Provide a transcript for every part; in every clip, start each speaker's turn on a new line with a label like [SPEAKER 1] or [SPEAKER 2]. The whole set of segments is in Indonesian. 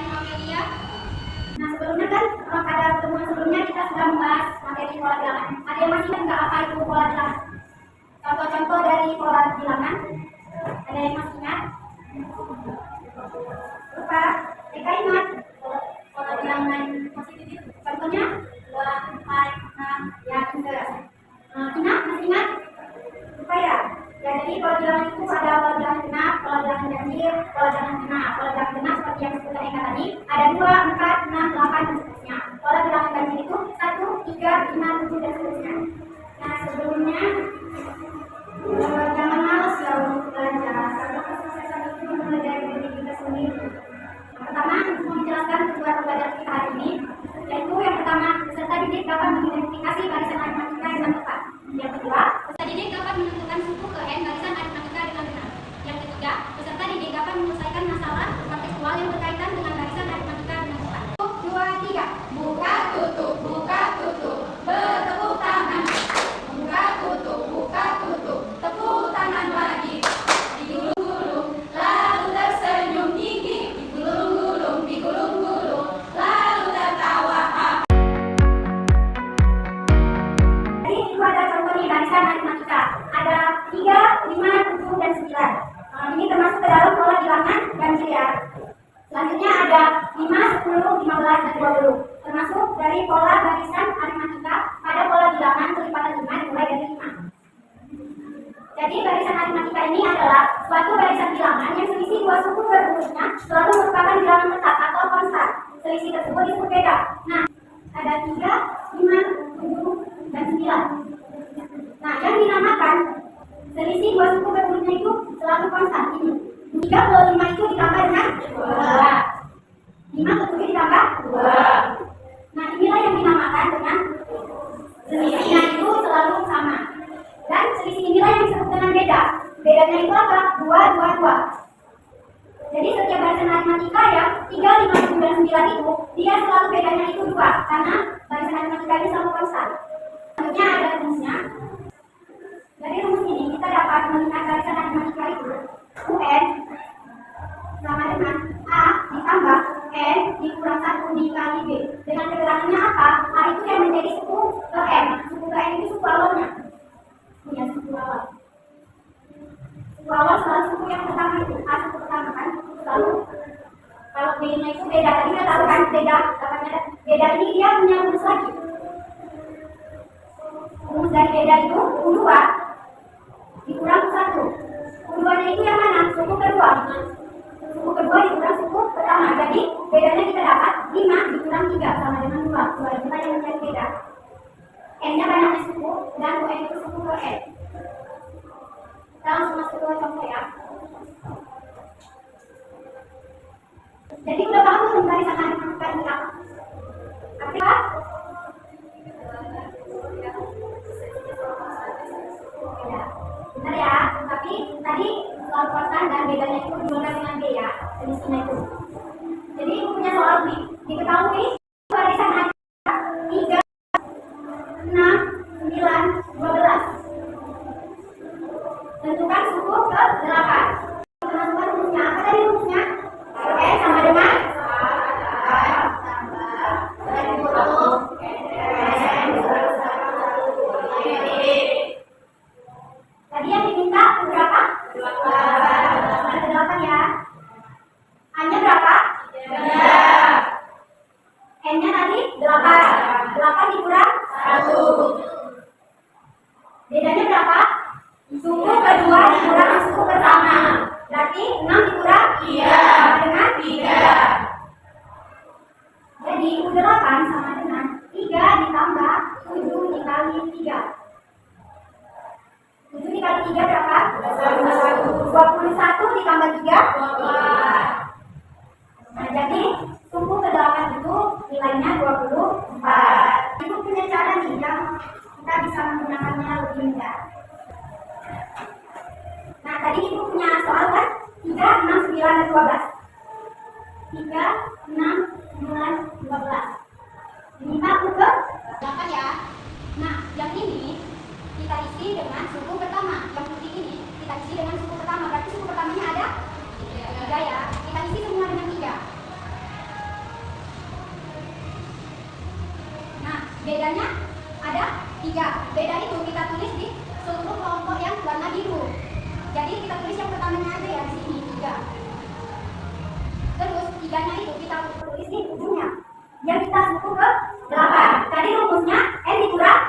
[SPEAKER 1] Pani Amelia. Nah, sebelumnya kan pada pertemuan sebelumnya kita sudah membahas materi pola bilangan. Ada yang masih ingat nggak apa itu pola bilangan? Contoh-contoh dari pola bilangan. Ada yang masih ingat? Lupa? Mereka ingat pola bilangan positif. Contohnya 2, 4, 6, ya gitu. Ingat? Masih ingat? Lupa ya? Ya, jadi pola bilangan itu ada pola bilangan genap, pola bilangan ganjil, pola bilangan genap. Pola bilangan genap seperti yang disebutkan Eka tadi, ada 2, 4, 6, 8 dan seterusnya. Pola bilangan ganjil itu 1, 3, 5, 7 dan seterusnya. Nah, sebelumnya jangan malas ya untuk belajar, karena kesuksesan itu dimulai dari diri kita sendiri. Yang pertama, untuk menjelaskan tujuan pembelajaran kita hari ini, yaitu yang pertama, peserta didik dapat mengidentifikasi barisan aritmatika dengan tepat. Yang kedua, peserta didik dapat menentukan suku ke N barisan aritmatika dengan benar. Yang ketiga, peserta didik dapat menyelesaikan masalah kontekstual yang berkaitan dengan barisan aritmatika dengan tepat. 2, 3, buka tutup, bertepuk tangan. Buka tutup, tepuk tangan lagi. Digulung-gulung, lalu tersenyum tinggi. Digulung-gulung, lalu tertawa. Jadi itu ada contoh nih barisan aritmatika. Ada 3, 5, 7, dan 9. Ini termasuk ke dalam pola bilangan ganjil ya. Selanjutnya ada 5, 10, 15, dan 20. Termasuk dari pola barisan aritmatika pada pola bilangan kelipatan 5 dimulai dari 5. Jadi barisan aritmatika ini adalah suatu barisan bilangan yang selisih dua suku berurutnya selalu merupakan bilangan tetap atau konstan. Selisih tersebut disebut beda. Nah, ada 3, 5, 7, dan 9. Nah, yang dinamakan selisih dua suku berurutnya itu selalu konstan ini. 35 itu ditambah dengan 2. 5 ke 7 ditambah 2. Nah, inilah yang dinamakan dengan selisihnya itu selalu sama. Dan selisih inilah yang disebut dengan beda. Bedanya itu apa? 2, 2, 2. Jadi setiap barisan aritmatika yang 3, 5, 7, dan 9 itu, dia selalu bedanya itu 2. Karena barisan aritmatika ini selalu konstan. Selanjutnya ada rumusnya. Dari rumus ini kita dapat melihat barisan aritmatika itu UN sama dengan A ditambah N dikurang 1 dikali B. Dengan keterangannya apa? A itu yang menjadi suku ke N. Suku ke N itu suku awalnya. Ya, suku awal. Suku awal selalu suku yang pertama itu. A suku pertama kan. Lalu kalau B-nya itu beda. Tadi kita tahu kan beda. Dapatnya beda ini dia punya rumus lagi. Rumus dari beda itu U2 dikurang 1. U2-nya itu yang mana? Suku kedua. Suku kedua dikurang suku pertama. Jadi bedanya kita dapat 5 dikurang 3 sama dengan 2. 2 itu yang menjadi beda. N-nya banyaknya suku dan UN itu suku ke N. Kita langsung masuk ke contoh ya. Jadi udah paham belum barisan aritmatika ini apa? Apa? Ya, benar ya. Tapi tadi soal konstan dan bedanya itu dihubungkan dengan B ya, selisihnya itu. Jadi punya soal diketahui barisan aritmatika 3, 6, 9, 12. Tentukan suku ke 8. Tentukan rumusnya. Apa tadi rumusnya? UN sama dengan tadi yang diminta berapa? 8. Ada 8 ya. A-nya berapa? 3. N-nya tadi 8. 8 dikurang 1. Bedanya berapa? Suku kedua dikurang suku pertama. Berarti 6 dikurang 3 dengan 3. Jadi U8 sama dengan 3 ditambah 7 dikali 3. 7 dikali 3 berapa? 21 ditambah 3 24. Nah, jadi suku ke-8 itu nilainya 24. Itu punya cara nih yang kita bisa menggunakannya lebih mudah. Nah, tadi ibu punya soal kan? 3, 6, 9, dan 12. 3, 6, 9, 12. Diminta ke 8 ya. Nah, yang ini kita isi dengan suku pertama. Yang putih ini kita isi dengan suku pertama. Berarti suku pertamanya ada 3 ya. Kita isi semua dengan 3. Bedanya ada 3. Beda itu kita tulis di seluruh kelompok yang warna biru. Jadi kita tulis yang pertamanya aja ya di sini 3. Terus 3-nya itu kita tulis di ujungnya. Yang kita suku ke 8. Tadi rumusnya n dikurang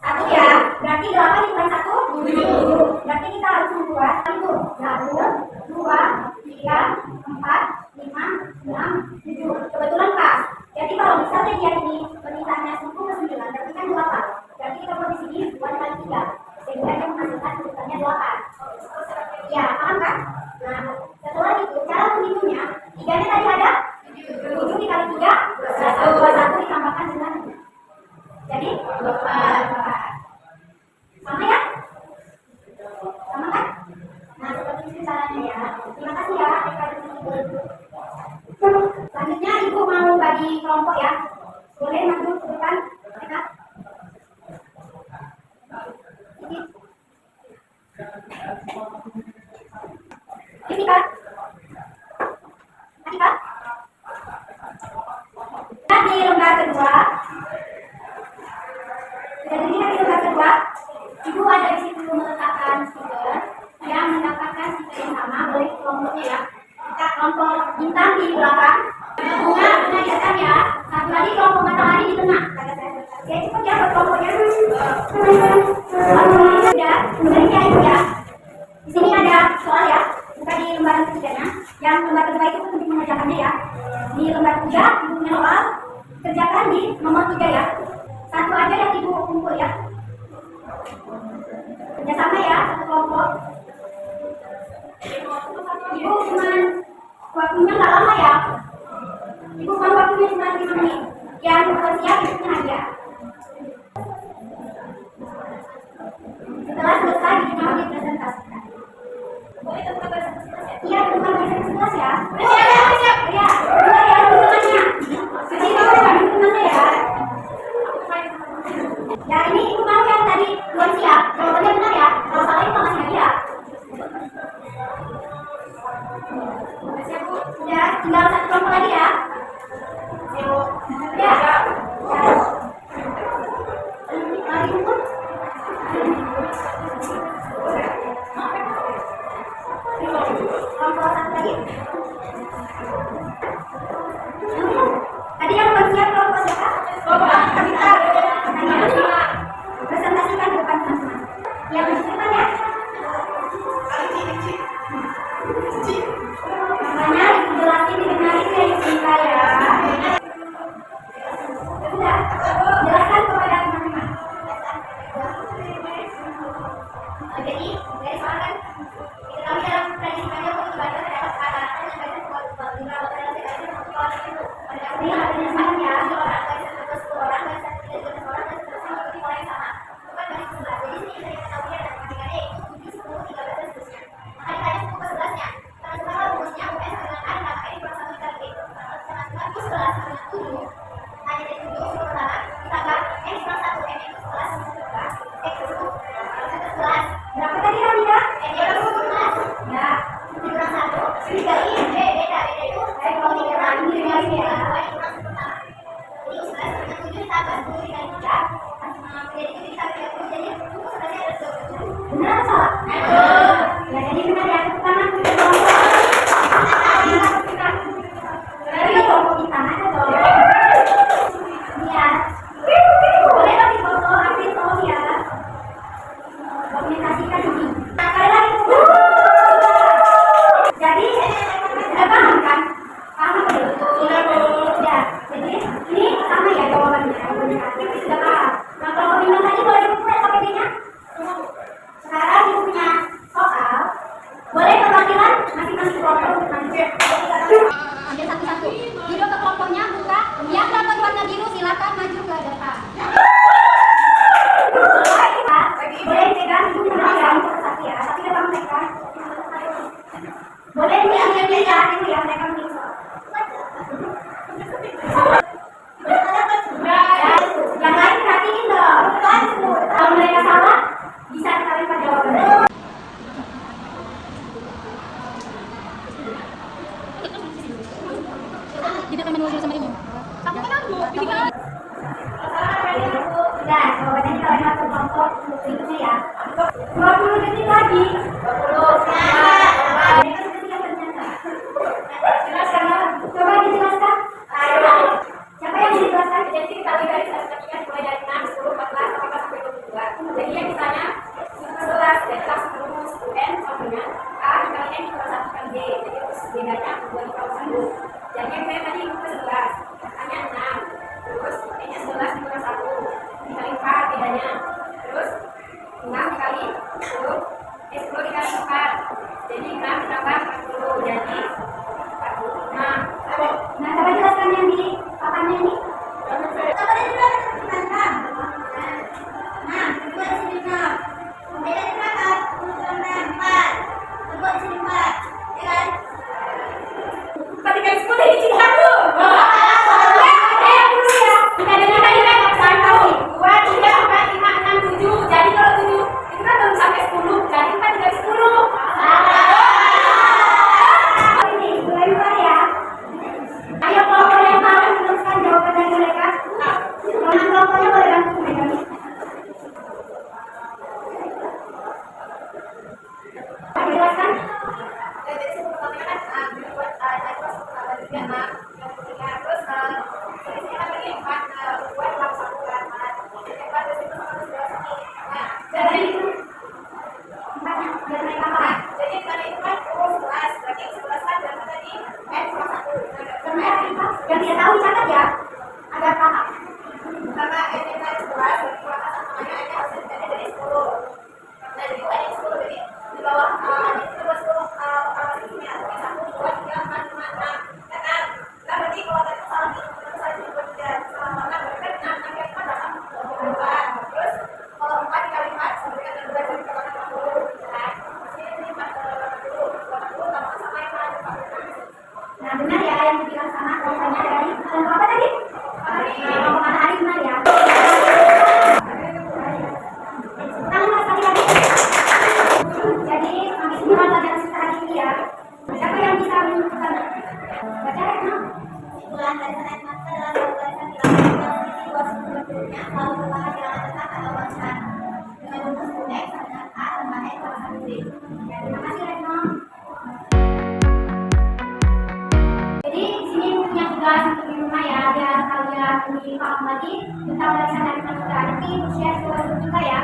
[SPEAKER 1] 1 ya. Berarti 8 dikurang 1 7. Berarti kita harus membuat itu 1, 2, 3, 4, 5, 6, 7. Kebetulan pas. Jadi kalau misalnya dia ini permintaannya suku ke 9, berarti kan 8. Berarti kita buat di sini 2 kali 3. Sehingga dia menghasilkan urutannya 8. Ya, paham kan? Nah, setelah itu cara menghitungnya 3-nya tadi ada 7 dikali 3, 21 ditambahkan dengan jadi 4. Sama ya? Sama kan? Nah, seperti itu caranya ya. Terima kasih ya. Selanjutnya ibu mau bagi kelompok ya. Boleh maju ke depan. Ini kan? Di lembar kedua, ibu ada di situ meletakkan stiker yang mendapatkan stiker yang sama, boleh kelompoknya ya. Kita kelompok bintang di belakang, bunga menandakan ya. Satu lagi kelompok matahari di tengah. Ya cepat ya buat kelompoknya. Sudah, kemudian ibu ya. Di sini ada soal ya. Buka di lembar ketiganya. Yang lembar kedua itu untuk mengerjakannya ya. Di lembar 3 ibu punya soal. Kerjakan di nomor 3 ya. Satu aja yang ibu kumpul ya. Kerjasama ya, satu kelompok. Ibu cuma waktunya nggak lama ya. Ibu cuma waktunya cuma 5 menit. Yang belum siap itu hadiah. Setelah selesai mau dipresentasikan. Boleh temukan bahasa 11 ya? Iya, temukan bahasa 11 ya. Siap. Ya, boleh ya teman-temannya. Jadi kamu bagi teman-temannya ya. Ya ini ibu mau yang tadi belum siap. Jawabannya benar ya. Kalau salah itu masih hadiah. Siap bu. Sudah, tinggal satu kelompok lagi ya. Ya. Mari ibu. Kelompok satu lagi. Tadi yang belum siap kelompok siapa? Presentasikan di depan teman-teman. Yang di depan ya. Makanya dijelasin didengarin ya Yusika ya. Sudah, jelaskan kepada teman-teman. Jadi, dari soal kan kita dalam tradisi kami untuk baca terdapat kata-kata yang baca buat beberapa dalam tradisi untuk orang itu. Pada ini ada yang ya, orang baca 10 orang, baca 13 orang, dan seterusnya mengikuti pola yang sama. Bukan dari 11. Jadi sini dari ketahuan dan matematikanya itu 7, 10, 13 dan seterusnya. Maka ditanya suku ke 11-nya. Karena sekarang rumusnya UN sama dengan A ditambah N kurang 1 dikali B. Sama dengan U 11 sama dengan 7. Hanya dari 7 suku pertama ditambah N kurang 1, N itu 11, X itu 11. Berapa tadi Ramida? N itu 11. Ya, dikurang 1. Dikali B, beda itu. Kalau dikurang ini dengan B, N kurang 1 pertama. Jadi U 11 sama dengan 7 ditambah 10 dikali 3. Jadi 7 ditambah 30, jadi suku sebenarnya ada 20. Benar atau salah? Ya, jadi benar ya. Pertama, tapi kelompok kita ada dong. Iya. Boleh dong dipoto, ambil tolong ya. Dokumentasikan ini. Nah, kali lagi. Jadi, sudah paham kan? Paham belum? Ya. Jadi, ini sama ya jawabannya. Sudah paham. Nah, kalau bimbang tadi boleh dibuka KPD-nya? Sekarang ibu punya soal. Boleh perwakilan masing-masing kelompok untuk maju. Ambil satu-satu. Duduk ke kelompoknya, buka. Yang dapat warna biru silakan maju ke depan. Boleh pegang ibu pegang satu ya, tapi depan mereka. Boleh diambil ya, itu ya mereka mengisi. Yang lain perhatiin dong. Kalau mereka salah, bisa kita lempar jawabannya. Jadi teman dulu sama ibu. Kamu kan aku, lewat ke kelompok berikutnya ya. 20 detik lagi. 20. Mereka sudah siap ternyata. Jelaskan ya. Coba dijelaskan. Siapa yang dijelaskan? Jadi kita lihat dari statistiknya mulai dari 6, 10, 14, 18 sampai 22. Jadi yang misalnya 11 dari kelas 10 N contohnya A dikali N dikali 1 kali D. Jadi bedanya 2 dikali 1. Jadi yang saya tadi itu 11. Makanya 6. Terus N-nya 11 dikali 1 dikali 4 bedanya. Terus 6 dikali 10. 10 dikali 4. Jadi 6 ditambah 40. Jadi 40. Nah, coba jelaskan yang di papannya ini. Coba dijelaskan. Nah, coba di sini 6. Beda di berapa? 4. Coba di sini 4. Ya kan? 4 dikali 10 dari sini 1. Kita dengar tadi kan contoh 2, 3, 4, 5, 6, 7. Jadi kalau 7 itu kan belum sampai 10. Jadi 4 dikali 10. Ini mulai ya. Ayo kelompok yang tahu menuliskan jawaban dari mereka. Mana kelompoknya boleh bantu mereka. Jelaskan. Yang tidak tahu dicatat ya, agar paham. Karena N yang tadi 11, namanya N harus dari 10. Nah, jadi N 10, jadi di bawah itu 10 ini ada 1, 2, 3, 4, 5, 6. Nah, berarti kalau tadi salah itu salah 3, salah 4, berarti 6 sampai 4 dapat 22. Terus kalau 4 dikali 4 sama dengan 12 jadi dapat 80. Nah, ini jadi 80 tambah sama yang ada 40. Nah, benar ya yang dibilang sama kelompoknya dari kelompok apa tadi? Kelompok matahari benar ya. Ulang sekali lagi. Jadi kami semua pelajaran secara ini ya. Siapa yang bisa menunjukkan? Baca ya. Kesimpulan dari matematika adalah barisan bilangan yang memiliki dua sumber bentuknya lalu merupakan bilangan tetap atau konstan dengan rumus X sama dengan A tambah N tambah 1 B. Terima kasih Retno. Jadi di sini punya tugas untuk di rumah ya, biar kalian lebih paham lagi tentang barisan aritmatika. Nanti share ke grup juga ya.